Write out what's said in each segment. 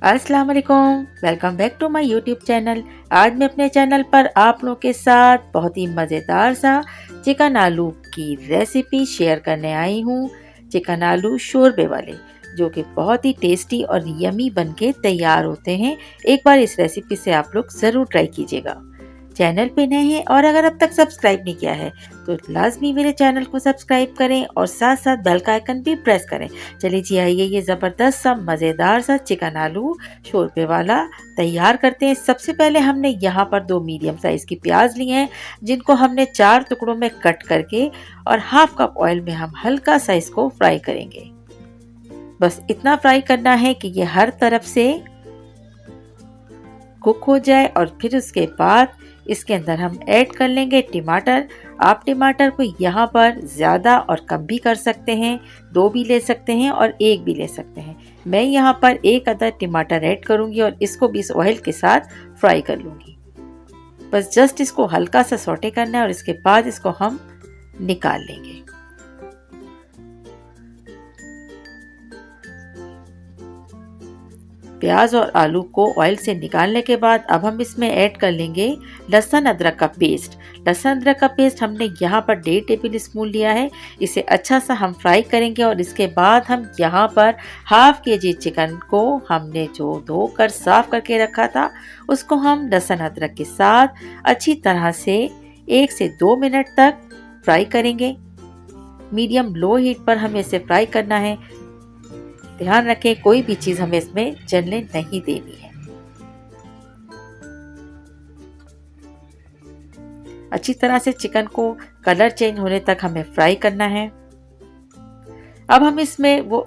अस्सलाम वालेकुम, welcome back to my YouTube channel. आज मैं अपने चैनल पर आप लोगों के साथ बहुत ही मज़ेदार सा चिकन आलू की रेसिपी शेयर करने आई हूँ। चिकन आलू शोरबे वाले, जो कि बहुत ही टेस्टी और यमी बनके तैयार होते हैं। एक बार इस रेसिपी से आप लोग ज़रूर ट्राई कीजिएगा। चैनल पे नए हैं और अगर अब तक सब्सक्राइब नहीं किया है तो लाजमी मेरे चैनल को सब्सक्राइब करें और साथ साथ बेल का आइकन भी प्रेस करें। चलिए जी, आइए ये ज़बरदस्त सा मज़ेदार सा चिकन आलू शोरबे वाला तैयार करते हैं। सबसे पहले हमने यहाँ पर 2 मीडियम साइज़ की प्याज ली हैं, जिनको हमने 4 टुकड़ों में कट करके और हाफ कप ऑयल में हम हल्का सा इसको फ्राई करेंगे। बस इतना फ्राई करना है कि ये हर तरफ से कुक हो जाए और फिर उसके बाद इसके अंदर हम ऐड कर लेंगे टमाटर। आप टमाटर को यहाँ पर ज़्यादा और कम भी कर सकते हैं, 2 भी ले सकते हैं और 1 भी ले सकते हैं। मैं यहाँ पर 1 अदद टमाटर ऐड करूँगी और इसको भी इस ऑयल के साथ फ्राई कर लूँगी। बस जस्ट इसको हल्का सा सौटे करना है और इसके बाद इसको हम निकाल लेंगे। प्याज और आलू को ऑयल से निकालने के बाद अब हम इसमें ऐड कर लेंगे लहसुन अदरक का पेस्ट। लहसुन अदरक का पेस्ट हमने यहाँ पर 1.5 टेबल स्पून लिया है। इसे अच्छा सा हम फ्राई करेंगे और इसके बाद हम यहाँ पर हाफ केजी चिकन को हमने जो धोकर साफ करके रखा था उसको हम लहसुन अदरक के साथ अच्छी तरह से 1 से 2 मिनट तक फ्राई करेंगे। मीडियम लो हीट पर हमें इसे फ्राई करना है। ध्यान रखें कोई भी चीज़ हमें इसमें जलने नहीं देनी है। अच्छी तरह से चिकन को कलर चेंज होने तक हमें फ्राई करना है। अब हम इसमें वो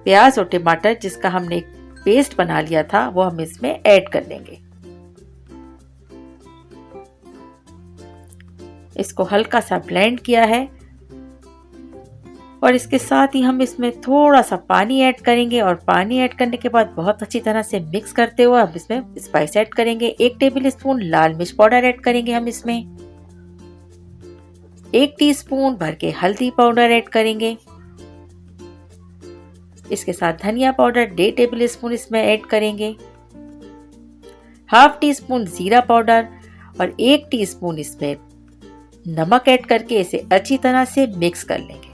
प्याज और टमाटर जिसका हमने एक पेस्ट बना लिया था वो हम इसमें ऐड कर लेंगे। इसको हल्का सा ब्लेंड किया है और इसके साथ ही हम इसमें थोड़ा सा पानी ऐड करेंगे और पानी ऐड करने के बाद बहुत अच्छी तरह से मिक्स करते हुए हम इसमें स्पाइस ऐड करेंगे। 1 टेबल स्पून लाल मिर्च पाउडर ऐड करेंगे हम इसमें। 1 टीस्पून भर के हल्दी पाउडर ऐड करेंगे। इसके साथ धनिया पाउडर 1.5 टेबल स्पून इसमें ऐड करेंगे। हाफ टी स्पून जीरा पाउडर और 1 टीस्पून इसमें नमक ऐड करके इसे अच्छी तरह से मिक्स कर लेंगे।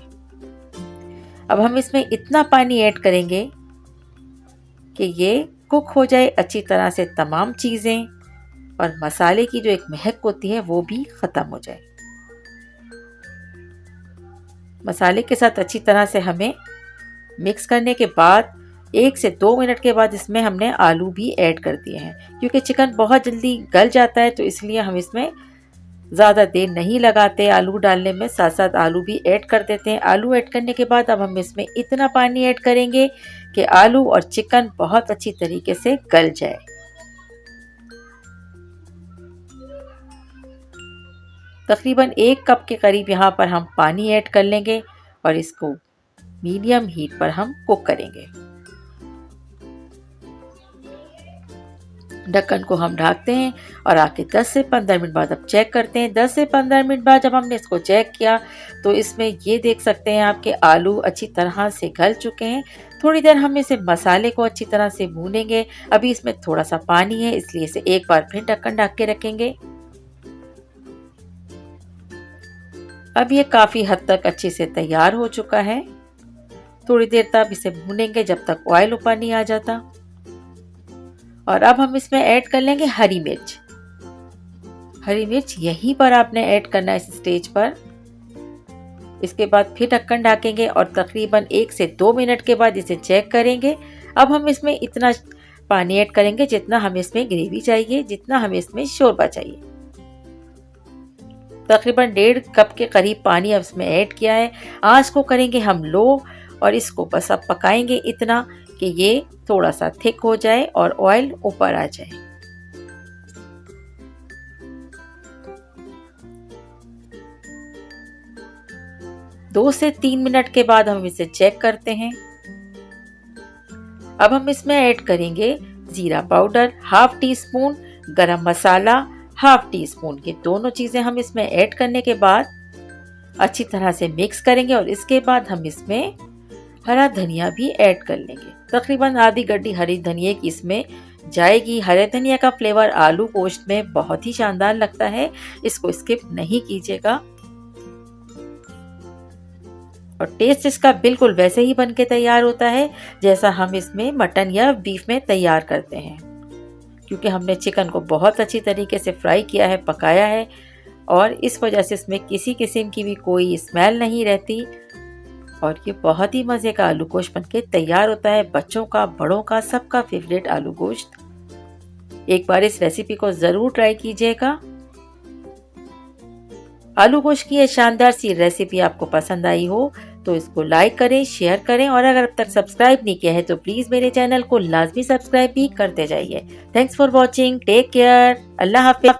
अब हम इसमें इतना पानी ऐड करेंगे कि ये कुक हो जाए अच्छी तरह से, तमाम चीज़ें और मसाले की जो एक महक होती है वो भी ख़त्म हो जाए। मसाले के साथ अच्छी तरह से हमें मिक्स करने के बाद 1 से 2 मिनट के बाद इसमें हमने आलू भी ऐड कर दिए हैं। क्योंकि चिकन बहुत जल्दी गल जाता है तो इसलिए हम इसमें ज़्यादा देर नहीं लगाते आलू डालने में, साथ साथ आलू भी ऐड कर देते हैं। आलू ऐड करने के बाद अब हम इसमें इतना पानी ऐड करेंगे कि आलू और चिकन बहुत अच्छी तरीके से गल जाए। तकरीबन 1 कप के करीब यहाँ पर हम पानी ऐड कर लेंगे और इसको मीडियम हीट पर हम कुक करेंगे। ढक्कन को हम ढकते हैं और आके 10 से 15 मिनट बाद अब चेक करते हैं। 10 से 15 मिनट बाद जब हमने इसको चेक किया तो इसमें ये देख सकते हैं आपके आलू अच्छी तरह से गल चुके हैं। थोड़ी देर हम इसे मसाले को अच्छी तरह से भूनेंगे। अभी इसमें थोड़ा सा पानी है इसलिए इसे एक बार फिर ढक्कन ढक के रखेंगे। अब ये काफ़ी हद तक अच्छे से तैयार हो चुका है। थोड़ी देर तक इसे भूनेंगे जब तक ऑयल ऊपर नहीं आ जाता। और अब हम इसमें ऐड कर लेंगे हरी मिर्च। हरी मिर्च यहीं पर आपने ऐड करना है इस स्टेज पर। इसके बाद फिर ढक्कन ढकेंगे और तकरीबन 1 से 2 मिनट के बाद इसे चेक करेंगे। अब हम इसमें इतना पानी ऐड करेंगे जितना हमें इसमें ग्रेवी चाहिए, जितना हमें इसमें शोरबा चाहिए। तकरीबन 1.5 कप के करीब पानी अब इसमें ऐड किया है। आंच को करेंगे हम लो और इसको बस अब पकाएंगे इतना कि ये थोड़ा सा थिक हो जाए और ऑयल ऊपर आ जाए। दो से 3 मिनट के बाद हम इसे चेक करते हैं। अब हम इसमें ऐड करेंगे जीरा पाउडर हाफ टी स्पून, गरम मसाला हाफ टी स्पून। ये दोनों चीज़ें हम इसमें ऐड करने के बाद अच्छी तरह से मिक्स करेंगे और इसके बाद हम इसमें हरा धनिया भी ऐड कर लेंगे। तकरीबन आधी गड्डी हरी धनिया की इसमें जाएगी। हरे धनिया का फ्लेवर आलू गोश्त में बहुत ही शानदार लगता है, इसको स्किप नहीं कीजिएगा। और टेस्ट इसका बिल्कुल वैसे ही बन के तैयार होता है जैसा हम इसमें मटन या बीफ में तैयार करते हैं, क्योंकि हमने चिकन को बहुत अच्छी तरीके से फ्राई किया है, पकाया है, और इस वजह से इसमें किसी किस्म की भी कोई स्मेल नहीं रहती। और ये बहुत ही मज़े का आलू गोश्त बनके तैयार होता है, बच्चों का, बड़ों का, सबका फेवरेट आलू गोश्त। एक बार इस रेसिपी को ज़रूर ट्राई कीजिएगा। आलू गोश्त की ये शानदार सी रेसिपी आपको पसंद आई हो तो इसको लाइक करें, शेयर करें, और अगर अब तक सब्सक्राइब नहीं किया है तो प्लीज़ मेरे चैनल को लाजमी सब्सक्राइब भी करते जाइए। Thanks for watching, take care, अल्लाह हाफिज़।